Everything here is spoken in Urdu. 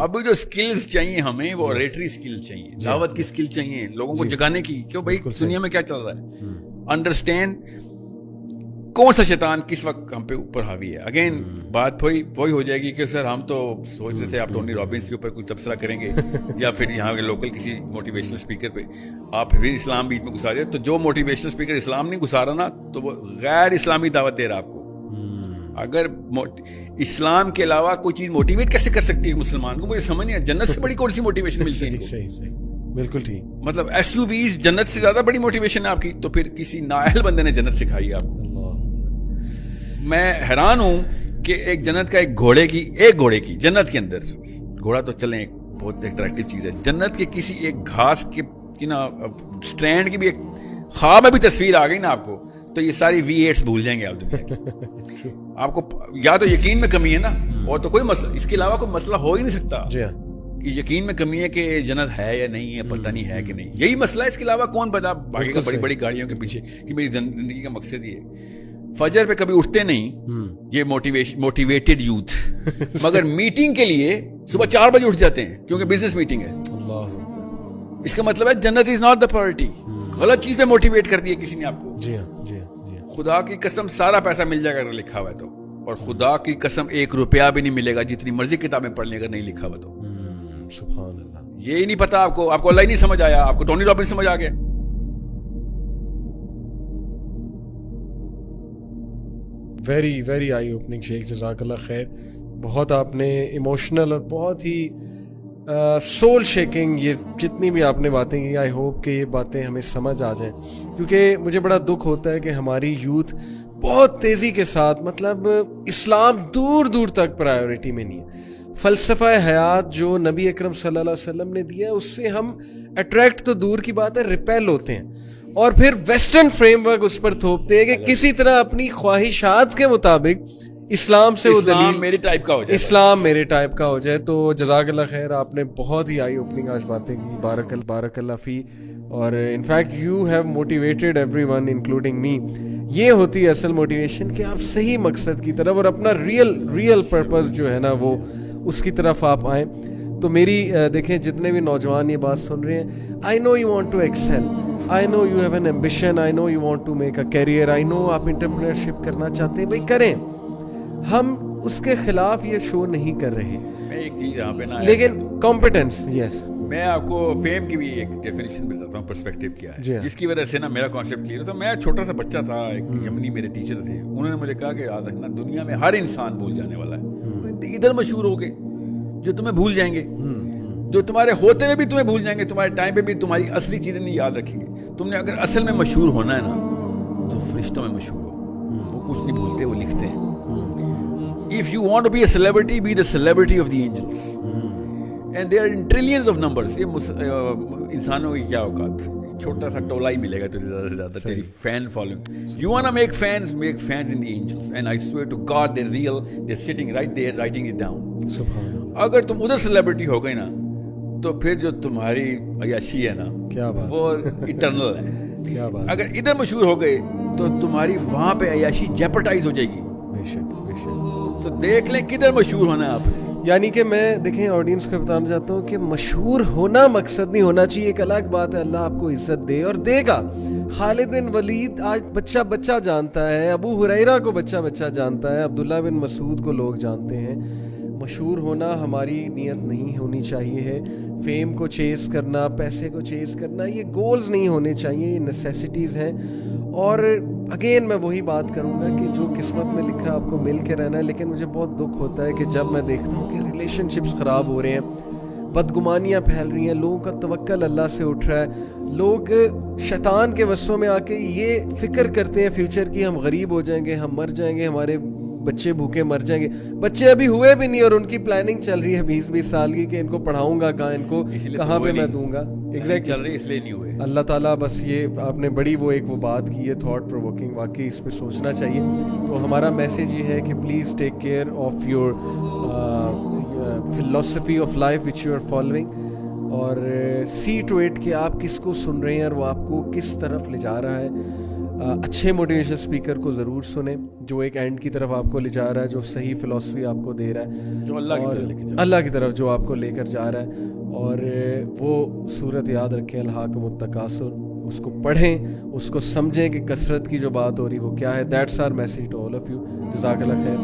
اب جو سکلز چاہیے ہمیں وہ ریٹری سکل چاہیے, دعوت کی سکل چاہیے, لوگوں کو جگانے کی, کیوں بھائی دنیا میں کیا چل رہا ہے, انڈرسٹینڈ کون سا شیطان کس وقت ہم پہ اوپر حاوی ہے. اگین بات وہی ہو جائے گی کہ سر ہم تو سوچ رہے تھے آپ ٹونی رابنس کے اوپر کوئی تبصرہ کریں گے یا پھر یہاں کے لوکل کسی موٹیویشنل اسپیکر پہ آپ پھر اسلام بیچ میں گھسا دیں. تو جو موٹیویشنل اسپیکر اسلام نہیں گھسا رہا نا تو وہ غیر اسلامی دعوت دے رہا آپ کو. اگر اسلام کے علاوہ کوئی چیز موٹیویٹ کیسے کر سکتی ہے مسلمان کو, مجھے سمجھ نہیں ہے. جنت سے بڑی کون سی موٹیویشن ملتی ہے؟ صحیح بالکل ٹھیک. مطلب ایس یو ویز جنت سے زیادہ بڑی موٹیویشن ہے آپ کی, تو پھر کسی نااہل بندے نے جنت سکھائی ہے آپ کو. میں حیران ہوں کہ ایک جنت کا ایک گھوڑے کی جنت کے اندر, گھوڑا تو چلیں ایک بہت اٹریکٹیو چیز ہے, جنت کے کسی ایک گھاس کے نا اسٹرینڈ کی بھی ایک خواب میں بھی تصویر آ گئی نا آپ کو, تو یہ ساری V8 بھول جائیں گے آپ دنیا کی. آپ کو یا تو یقین میں کمی ہے نا, اور تو کوئی مسئلہ, اس کے علاوہ کوئی مسئلہ ہو ہی نہیں سکتا کہ یقین میں کمی ہے کہ جنت ہے یا نہیں ہے, پتہ نہیں ہے کہ نہیں, یہی مسئلہ ہے. اس کے علاوہ کون بتا بھاگے گا بڑی بڑی گاڑیوں کے پیچھے کہ میری زندگی کا مقصد یہ ہے. فجر پہ کبھی اٹھتے نہیں یہ موٹیویٹڈ یوتھ, مگر میٹنگ کے لیے صبح 4 بجے اٹھ جاتے ہیں کیونکہ بزنس میٹنگ ہے. اس کا مطلب ہے جنت از ناٹ دا پرائورٹی. غلط چیز پہ موٹیویٹ کر دیا کسی نے آپ کو. جی ہاں. خدا کی قسم سارا پیسہ مل جائے گا اگر لکھا ہوا ہے تو, اور خدا کی قسم 1 روپیہ بھی نہیں ملے گا جتنی مرضی کتابیں پڑھ لیں اگر نہیں لکھا ہوا تو. سبحان اللہ. یہی نہیں پتا آپ کو اللہ ہی نہیں سمجھ آیا, آپ کو ٹونی رابنس سمجھ آ گیا. ویری ویری آئی اوپننگ شیخ, جزاک اللہ خیر. بہت آپ نے ایموشنل اور بہت ہی سول شیکنگ یہ جتنی بھی آپ نے باتیں کی, آئی ہوپ کہ یہ باتیں ہمیں سمجھ آ جائیں, کیونکہ مجھے بڑا دکھ ہوتا ہے کہ ہماری یوتھ بہت تیزی کے ساتھ, مطلب اسلام دور دور تک پرائیورٹی میں نہیں ہے. فلسفہ حیات جو نبی اکرم صلی اللہ علیہ وسلم نے دیا ہے اس سے ہم اٹریکٹ تو دور کی بات ہے ریپیل ہوتے ہیں, اور پھر ویسٹرن فریم ورک اس پر تھوپتے ہیں کہ کسی طرح اپنی خواہشات کے مطابق اسلام سے وہ دلیل میرے ٹائپ کا ہو جائے, اسلام میرے ٹائپ کا ہو جائے. تو جزاک اللہ خیر, آپ نے بہت ہی آئی اوپننگ آج باتیں کی. بارک اللہ فی. اور in fact you have motivated every one including me. یہ ہوتی ہے اصل موٹیویشن کہ آپ صحیح مقصد کی طرف اور اپنا ریئل پرپز جو ہے نا وہ اس کی طرف آپ آئیں. تو میری دیکھیں جتنے بھی نوجوان یہ بات سن رہے ہیں, I know you want to excel, I know you have an ambition, I know you want to make a career, I know آپ انٹرپرینورشپ کرنا چاہتے ہیں, بھائی کریں. ہم اس کے خلاف یہ شو نہیں کر رہے. میں ایک چیز یہاں پہ نا, لیکن کمپیٹنس, یس, میں آپ کو فیم کی بھی ایک ڈیفینیشن بتاتا ہوں, پرسپیکٹو کیا ہے, جس کی وجہ سے نا میرا کانسیپٹ کلیئر. تو میں چھوٹا سا بچہ تھا, ایک یمنی میرے ٹیچر تھے, انہوں نے مجھے کہا کہ یاد رکھنا دنیا میں ہر انسان بھول جانے والا ہے. ادھر مشہور ہو گئے جو تمہیں بھول جائیں گے, جو تمہارے ہوتے ہوئے بھی تمہیں بھول جائیں گے, تمہارے ٹائم پہ بھی تمہاری اصلی چیزیں نہیں یاد رکھیں گے. تم نے اگر اصل میں مشہور ہونا ہے نا تو فرشتوں میں مشہور ہو, وہ کچھ نہیں بھولتے, وہ لکھتے ہیں. If you want to be a celebrity, be the celebrity of the angels. And there are in trillions of numbers. یہ انسانوں کی کیا اوقات, چھوٹا سا ٹولہ ہی ملے گا تجھے زیادہ سے زیادہ, تیری fan following. You want to make fans in the angels. And I swear to God, they're real. They're sitting right there writing it down. اگر تم ادھر سیلیبریٹی ہو گئی نا تو پھر جو تمہاری عیاشی ہے نا وہ اٹرنل ہے. اگر ادھر مشہور ہو گئے تو تمہاری وہاں پہ عیاشی جیپرٹائز ہو جائے گی. تو دیکھ لیں کدھر مشہور ہونا ہے آپ. یعنی کہ میں دیکھیں آڈینس کو بتانا چاہتا ہوں کہ مشہور ہونا مقصد نہیں ہونا چاہیے. ایک الگ بات ہے اللہ آپ کو عزت دے اور دے گا. خالد بن ولید آج بچہ جانتا ہے, ابو ہریرہ کو بچہ جانتا ہے, عبداللہ بن مسعود کو لوگ جانتے ہیں. مشہور ہونا ہماری نیت نہیں ہونی چاہیے ہے. فیم کو چیز کرنا, پیسے کو چیز کرنا, یہ گولز نہیں ہونے چاہیے, یہ نیسیسٹیز ہیں. اور اگین میں وہی بات کروں گا کہ جو قسمت میں لکھا آپ کو مل کے رہنا ہے. لیکن مجھے بہت دکھ ہوتا ہے کہ جب میں دیکھتا ہوں کہ ریلیشن شپس خراب ہو رہے ہیں, بدگمانیاں پھیل رہی ہیں, لوگوں کا توکل اللہ سے اٹھ رہا ہے, لوگ شیطان کے وسوں میں آ کے یہ فکر کرتے ہیں فیوچر کی, ہم غریب ہو جائیں گے, ہم مر جائیں گے, ہمارے بچے بھوکے مر جائیں گے. بچے ابھی ہوئے بھی نہیں اور ان کی پلاننگ چل رہی ہے 20 سال کی کہ ان کو پڑھاؤں گا کہاں, ان کو کہاں پہ میں دوں گا. ایگزیکٹلی, اس لیے نہیں ہوئے. اللہ تعالیٰ بس یہ آپ نے بڑی وہ بات کی ہے تھاٹ پرووکنگ, واقعی اس پہ سوچنا چاہیے. تو ہمارا میسیج یہ ہے کہ please take care of your philosophy of life which you are following, اور سی ٹو اٹ کہ آپ کس کو سن رہے ہیں اور وہ آپ کو کس طرف لے جا رہا ہے. اچھے موٹیویشنل اسپیکر کو ضرور سنیں جو ایک اینڈ کی طرف آپ کو لے جا رہا ہے, جو صحیح فلاسفی آپ کو دے رہا ہے, جو اللہ کی طرف جو آپ کو لے کر جا رہا ہے. اور وہ صورت یاد رکھیں الہاکم التکاثر, اس کو پڑھیں, اس کو سمجھیں کہ کثرت کی جو بات ہو رہی وہ کیا ہے. That's our message to all of you. جزاک اللہ خیر.